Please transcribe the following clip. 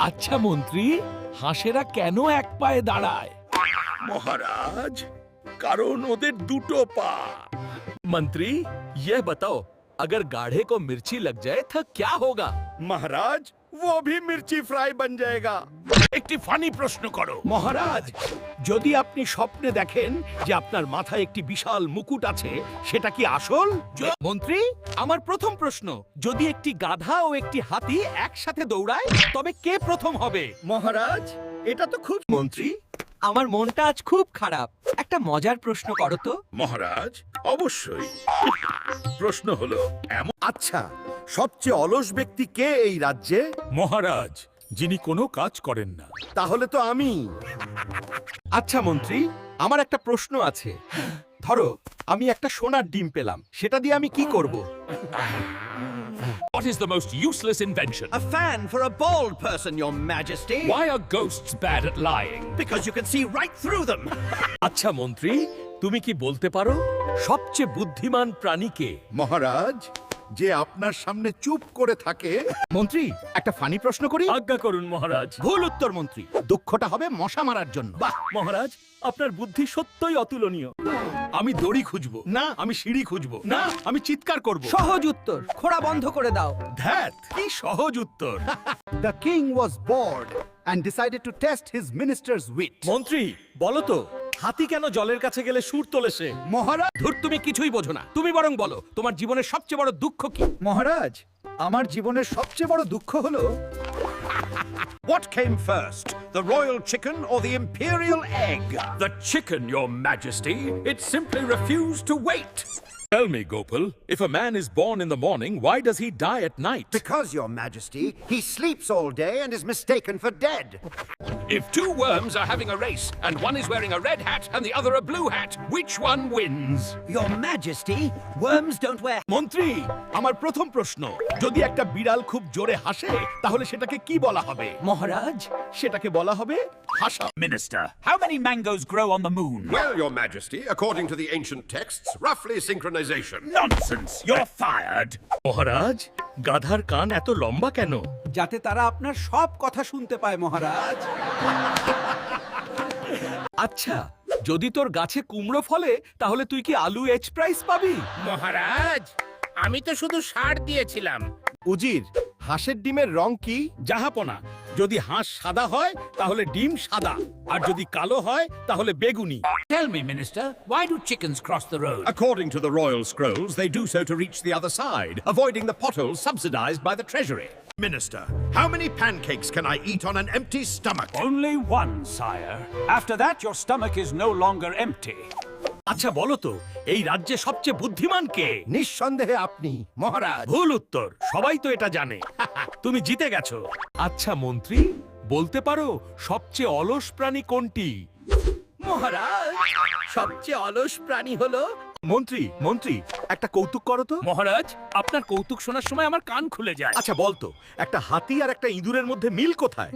আচ্ছা মন্ত্রী, হাঁসেরা কেন এক পায়ে দাঁড়ায়? মহারাজ, কারণ ওদের দুটো পা। मंत्री यह बताओ, अगर गाढ़े को मिर्ची लग जाए तो क्या होगा? মহারাজ, वो भी मिर्ची फ्राई बन जाएगा। একটি ফানি প্রশ্ন করো। মহারাজ, যদি আপনি স্বপ্নে দেখেন যে আপনার মাথায় একটি বিশাল মুকুট আছে, সেটা কি আসল? মন্ত্রী, আমার প্রথম প্রশ্ন, যদি একটি গাধা ও একটি হাতি একসাথে দৌড়ায় তবে কে প্রথম হবে? মহারাজ, এটা তো খুব মন্ত্রী। আমার মনটা আজ খুব খারাপ। একটা মজার প্রশ্ন করো তো। মহারাজ, অবশ্যই। প্রশ্ন হলো এমন, আচ্ছা, সবচেয়ে অলস ব্যক্তি কে এই রাজ্যে? মহারাজ, যিনি কোনো কাজ করেন না। তাহলে তো আমি। আচ্ছা মন্ত্রী, আমার একটা প্রশ্ন আছে। ধরো আমি একটা সোনার ডিম পেলাম, সেটা দিয়ে আমি কি করব? What is the most useless invention? A fan for a bald person, Your Majesty. Why are ghosts bad at lying? Because you can see right through them. আচ্ছা মন্ত্রী, তুমি কি বলতে পারো সবচেয়ে বুদ্ধিমান প্রাণী কে? মহারাজ, যে আপনার সামনে চুপ করে থাকে। মন্ত্রী, একটা ফানি প্রশ্ন করি। আজ্ঞা করুন মহারাজ। ভুল উত্তর মন্ত্রী। দুঃখটা হবে মশা মারার জন্য। বাহ মহারাজ, আপনার বুদ্ধি সত্যই অতুলনীয়। আমি দড়ি খুঁজবো না, আমি সিঁড়ি খুঁজবো না, আমি চিৎকার করব। সহজ উত্তর, খোঁড়া বন্ধ করে দাও। ধ্যাত, কি সহজ উত্তর। The king was bored and decided to test his minister's wit. মন্ত্রী, বলো তো, হাতি কেন জলের কাছে গেলে সুর তোলে সে? মহারাজ, ধুর, তুমি কিছুই বোঝো না। তুমি বরং বলো, তোমার জীবনের সবচেয়ে বড় দুঃখ কি? মহারাজ, আমার জীবনের সবচেয়ে বড় দুঃখ হলো What came first, the royal chicken or the imperial egg? The chicken, Your Majesty. It simply refused to wait. Tell me, Gopal, if a man is born in the morning, why does he die at night? Because, Your Majesty, he sleeps all day and is mistaken for dead. If two worms are having a race and one is wearing a red hat and the other a blue hat, which one wins? Your Majesty, worms don't wear. মন্ত্রী, আমার প্রথম প্রশ্ন, যদি একটা বিড়াল খুব জোরে হাসে, তাহলে সেটাকে কি বলা হবে? মহারাজ, সেটাকে বলা হবে হাসা। Minister, how many mangoes grow on the moon? Well, Your Majesty, according to the ancient texts, roughly synchronization. Nonsense! You're fired! মহারাজ, গাধার কান এত লম্বা কেন? যাতে তারা আপনার সব কথা শুনতে পায় মহারাজ। আচ্ছা, যদি তোর গাছে কুমড়ো ফলে তাহলে তুই কি আলু এচ প্রাইস পাবি? মহারাজ, আমি তো শুধু সার দিয়েছিলাম। উজির, হাঁসের ডিমের রং কি? জাহাপনা, যদি হাঁস সাদা হয় তাহলে ডিম সাদা, আর যদি কালো হয় তাহলে বেগুনি। Tell me, Minister, why do chickens cross the road? According to the royal scrolls, they do so to reach the other side, avoiding the potholes subsidized by the treasury. Minister, how many pancakes can I eat on an empty stomach? Only one, sire. After that, your stomach is no longer empty. আচ্ছা বলো তো, এই রাজ্যে সবচেয়ে বুদ্ধিমান কে? নিঃসন্দেহে আপনি মহারাজ। ভুল উত্তর, সবাই তো এটা জানে। তুমি জিতে গেছো। আচ্ছা মন্ত্রী, বলতে পারো সবচেয়ে অলস প্রাণী কোনটি? মহারাজ, সবচেয়ে অলস প্রাণী হলো মন্ত্রী, মন্ত্রী, একটা কৌতুক করো তো। মহারাজ, আপনার কৌতুক শোনার সময় আমার কান খুলে যায়। আচ্ছা বলতো, একটা হাতি আর একটা ইঁদুরের মধ্যে মিল কোথায়?